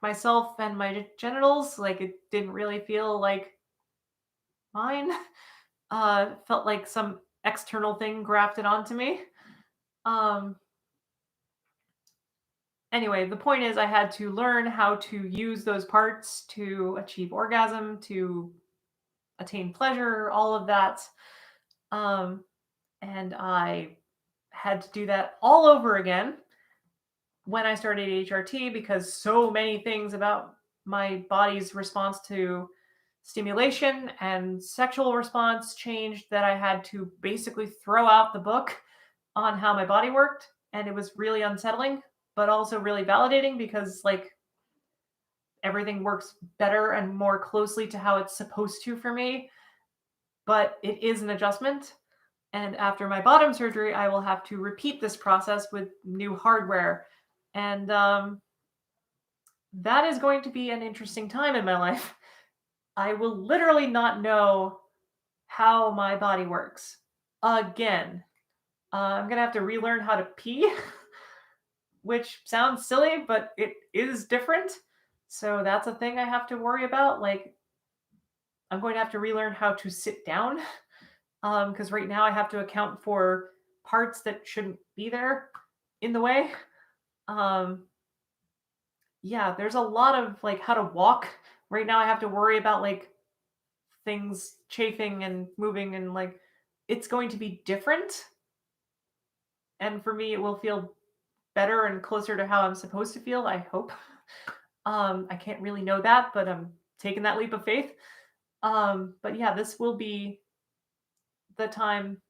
myself and my genitals. Like it didn't really feel like mine. Felt like some external thing grafted onto me. Um, anyway, the point is, I had to learn how to use those parts to achieve orgasm, to attain pleasure, all of that. Um, and I had to do that all over again when I started HRT because so many things about my body's response to stimulation and sexual response changed that I had to basically throw out the book on how my body worked. And it was really unsettling, but also really validating because, like, everything works better and more closely to how it's supposed to for me. But it is an adjustment. And after my bottom surgery, I will have to repeat this process with new hardware. And that is going to be an interesting time in my life. I will literally not know how my body works again. I'm going to have to relearn how to pee, which sounds silly, but it is different. So that's a thing I have to worry about. Like, I'm going to have to relearn how to sit down because right now I have to account for parts that shouldn't be there in the way. Um, yeah, there's a lot of like how to walk. Right now I have to worry about like things chafing and moving and like it's going to be different. And for me, it will feel better and closer to how I'm supposed to feel, I hope. I can't really know that, but I'm taking that leap of faith. But yeah, this will be the time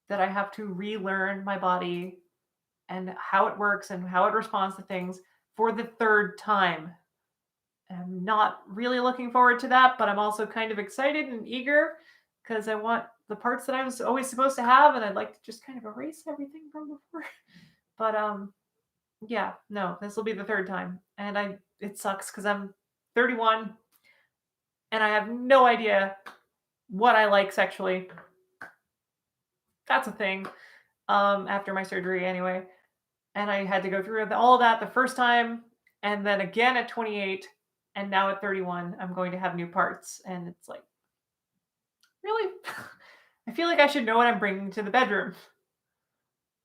that I have to relearn my body and how it works and how it responds to things for the third time. I'm not really looking forward to that, but I'm also kind of excited and eager because I want the parts that I was always supposed to have, and I'd like to just kind of erase everything from before. But yeah, no, this will be the third time, and it sucks because I'm 31 and I have no idea what I like sexually. That's a thing. After my surgery, anyway, and I had to go through all of that the first time, and then again at 28, and now at 31, I'm going to have new parts, and it's like, really, I feel like I should know what I'm bringing to the bedroom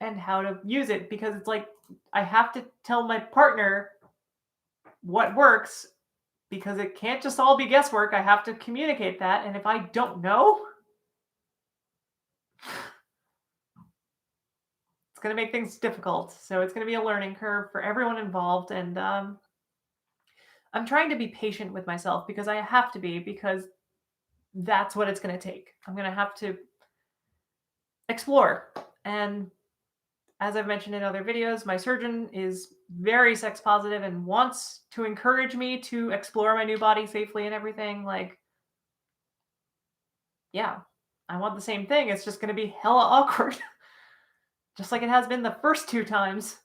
and how to use it because it's like I have to tell my partner what works because it can't just all be guesswork. I have to communicate that, and if I don't know, it's going to make things difficult. So it's going to be a learning curve for everyone involved, and I'm trying to be patient with myself because I have to be because that's what it's going to take. I'm going to have to explore. And as I've mentioned in other videos, my surgeon is very sex positive and wants to encourage me to explore my new body safely and everything. Like, yeah, I want the same thing. It's just going to be hella awkward, just like it has been the first two times.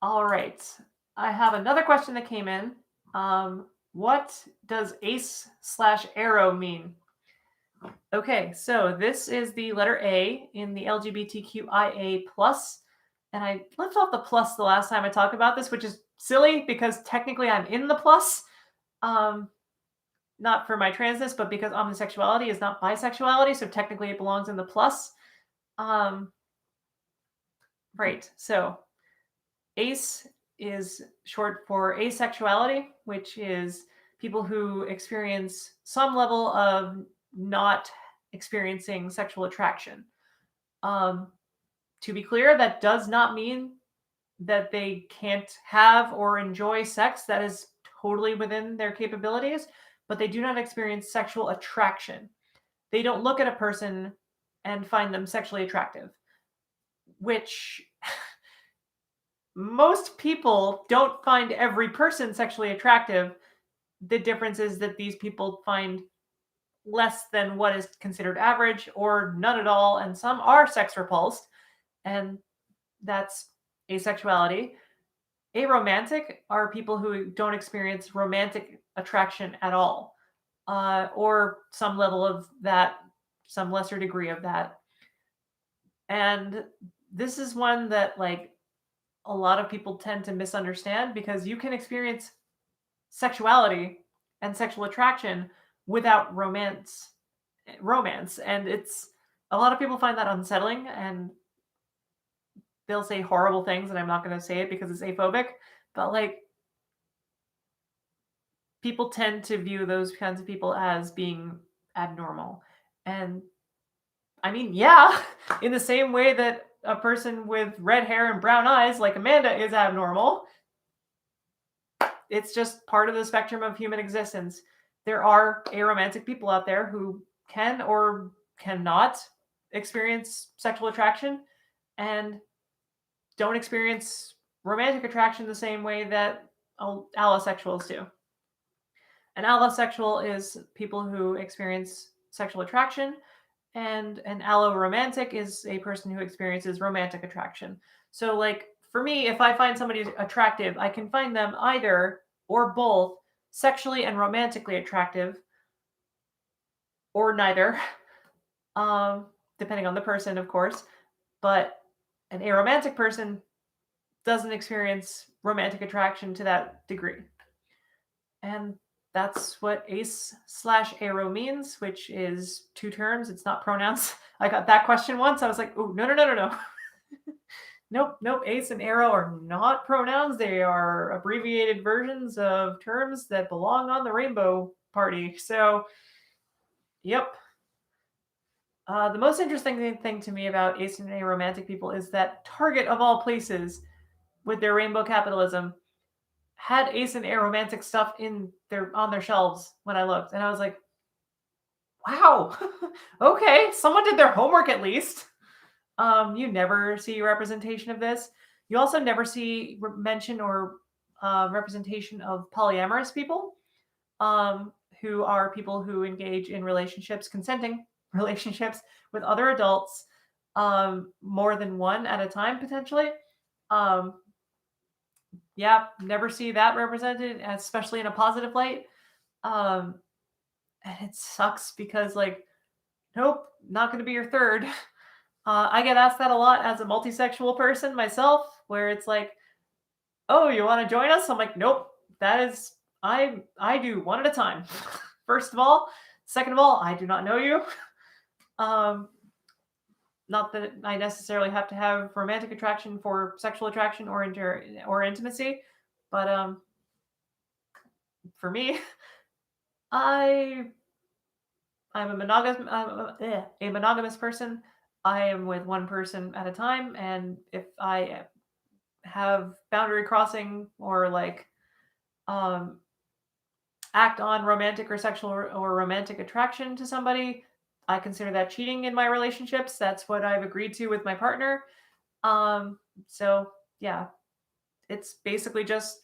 All right. I have another question that came in. What does ace/arrow mean? Okay, so this is the letter A in the LGBTQIA plus, and I left off the plus the last time I talked about this, which is silly because technically I'm in the plus, not for my transness, but because homosexuality is not bisexuality, so technically it belongs in the plus. Right, so ace is short for asexuality, which is people who experience some level of not experiencing sexual attraction. To be clear, that does not mean that they can't have or enjoy sex. That is totally within their capabilities, but they do not experience sexual attraction. They don't look at a person and find them sexually attractive, which most people don't find every person sexually attractive. the difference is that these people find less than what is considered average or none at all, and some are sex repulsed, and that's asexuality. Aromantic are people who don't experience romantic attraction at all, or some level of that, some lesser degree of that. And this is one that, like, a lot of people tend to misunderstand because you can experience sexuality and sexual attraction without romance, and it's a lot of people find that unsettling, and they'll say horrible things, and I'm not going to say it because it's aphobic, but like, people tend to view those kinds of people as being abnormal. And I mean, yeah, in the same way that a person with red hair and brown eyes like Amanda is abnormal, it's just part of the spectrum of human existence. There are aromantic people out there who can or cannot experience sexual attraction and don't experience romantic attraction the same way that allosexuals do. An allosexual is people who experience sexual attraction, and an alloromantic is a person who experiences romantic attraction. So, like, for me, if I find somebody attractive, I can find them either or both sexually and romantically attractive, or neither, depending on the person, of course. But an aromantic person doesn't experience romantic attraction to that degree. And that's what ace slash aro means, which is two terms. It's not pronouns. I got that question once. I was like, oh, no. Nope. Ace and aro are not pronouns. They are abbreviated versions of terms that belong on the rainbow party. So, yep. The most interesting thing to me about ace and aromantic people is that Target, of all places, with their rainbow capitalism, had ace and aromantic stuff on their shelves when I looked, and I was like, wow, okay, someone did their homework at least. You never see representation of this. You also never see mention or representation of polyamorous people, who are people who engage in relationships, consenting relationships with other adults, more than one at a time potentially. Um, yeah, never see that represented, especially in a positive light. Um, and it sucks because, like, nope, not going to be your third. I get asked that a lot as a multisexual person myself, where it's like, oh, you want to join us? I'm like, nope, that is, I do one at a time. First of all. Second of all, I do not know you. Not that I necessarily have to have romantic attraction for sexual attraction or intimacy, but for me, I I'm a monogamous person. I am with one person at a time, and if I have boundary crossing or like um, act on romantic or sexual or romantic attraction to somebody, I consider that cheating in my relationships. That's what I've agreed to with my partner. So yeah, it's basically just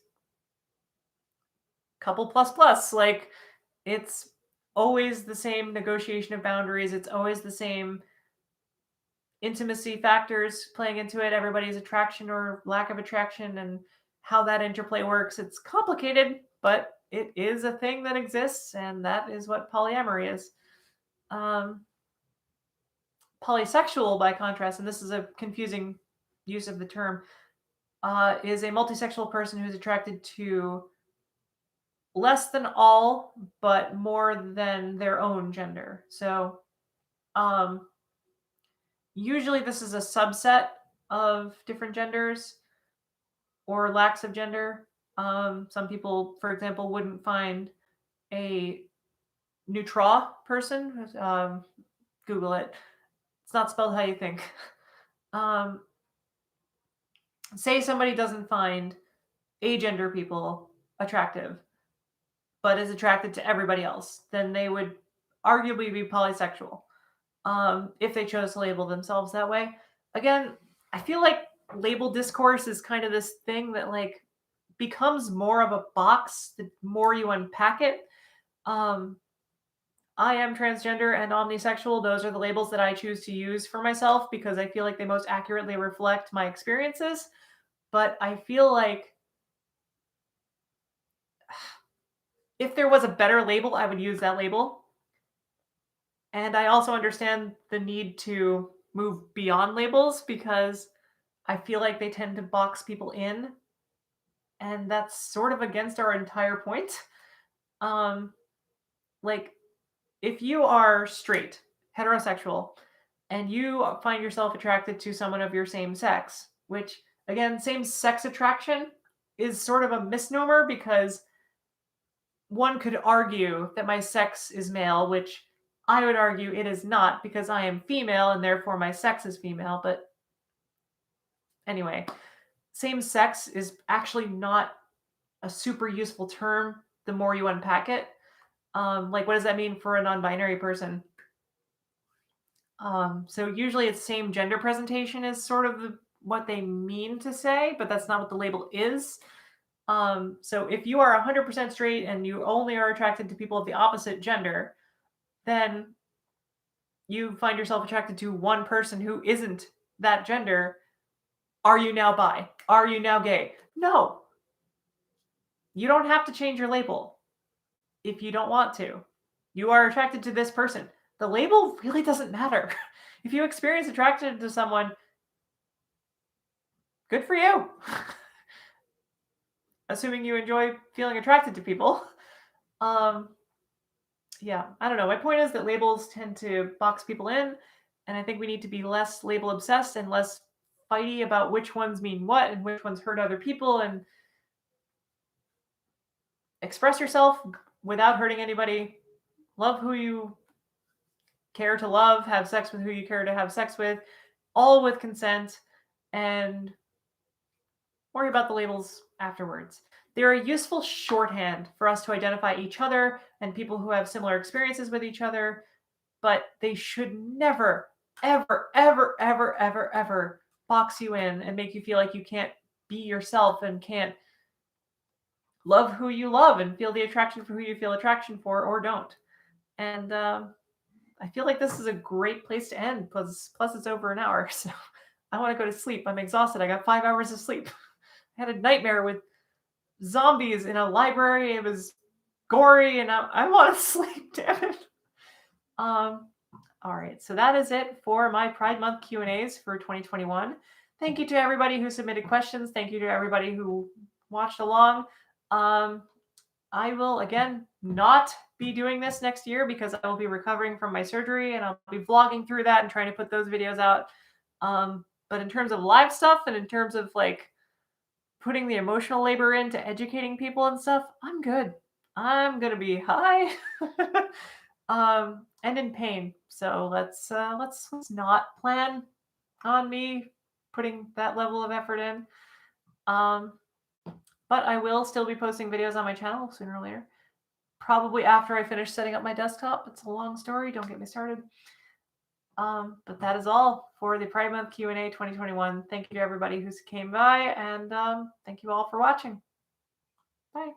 couple plus plus. Like, it's always the same negotiation of boundaries. It's always the same intimacy factors playing into it, everybody's attraction or lack of attraction, and how that interplay works. It's complicated, but it is a thing that exists, and that is what polyamory is. Um, Polysexual, by contrast, and this is a confusing use of the term, is a multisexual person who's attracted to less than all, but more than their own gender. So, um, usually this is a subset of different genders or lacks of gender. Some people, for example, wouldn't find a neutral person. Google it. It's not spelled how you think. Um, Say somebody doesn't find agender people attractive, but is attracted to everybody else, then they would arguably be polysexual, if they chose to label themselves that way. Again, I feel like label discourse is kind of this thing that, like, becomes more of a box the more you unpack it. Um, I am transgender and omnisexual. Those are the labels that I choose to use for myself because I feel like they most accurately reflect my experiences. But I feel like if there was a better label, I would use that label. And I also understand the need to move beyond labels because I feel like they tend to box people in, and that's sort of against our entire point. Um, like, if you are straight, heterosexual, and you find yourself attracted to someone of your same sex, which, again, same sex attraction is sort of a misnomer because one could argue that my sex is male, which I would argue it is not because I am female and therefore my sex is female. But anyway, same sex is actually not a super useful term the more you unpack it. Like, what does that mean for a non binary person? So usually it's same gender presentation is sort of what they mean to say, but that's not what the label is. So if you are 100% straight and you only are attracted to people of the opposite gender, then you find yourself attracted to one person who isn't that gender. Are you now bi? Are you now gay? No. You don't have to change your label if you don't want to. You are attracted to this person. The label really doesn't matter. If you experience attraction to someone, good for you. Assuming you enjoy feeling attracted to people. Um, yeah, I don't know. My point is that labels tend to box people in, and I think we need to be less label obsessed and less fighty about which ones mean what and which ones hurt other people, and express yourself without hurting anybody. Love who you care to love, have sex with who you care to have sex with, all with consent, and worry about the labels afterwards. They're a useful shorthand for us to identify each other and people who have similar experiences with each other, but they should never, ever, ever, ever, ever, ever box you in and make you feel like you can't be yourself and can't love who you love and feel the attraction for who you feel attraction for or don't. And I feel like this is a great place to end. Plus it's over an hour, so I want to go to sleep. I'm exhausted. I got 5 hours of sleep. I had a nightmare with zombies in a library. It was gory, and I want to sleep. Damn it. All right, so that is it for my Pride Month Q&As for 2021. Thank you to everybody who submitted questions. Thank you to everybody who watched along. I will, again, not be doing this next year because I will be recovering from my surgery, and I'll be vlogging through that and trying to put those videos out. But in terms of live stuff and in terms of like putting the emotional labor into educating people and stuff, I'm good. I'm gonna be high and in pain. So let's not plan on me putting that level of effort in. But I will still be posting videos on my channel sooner or later. Probably after I finish setting up my desktop. It's a long story. Don't get me started. But that is all for the Pride Month Q&A 2021. Thank you to everybody who came by, and thank you all for watching. Bye.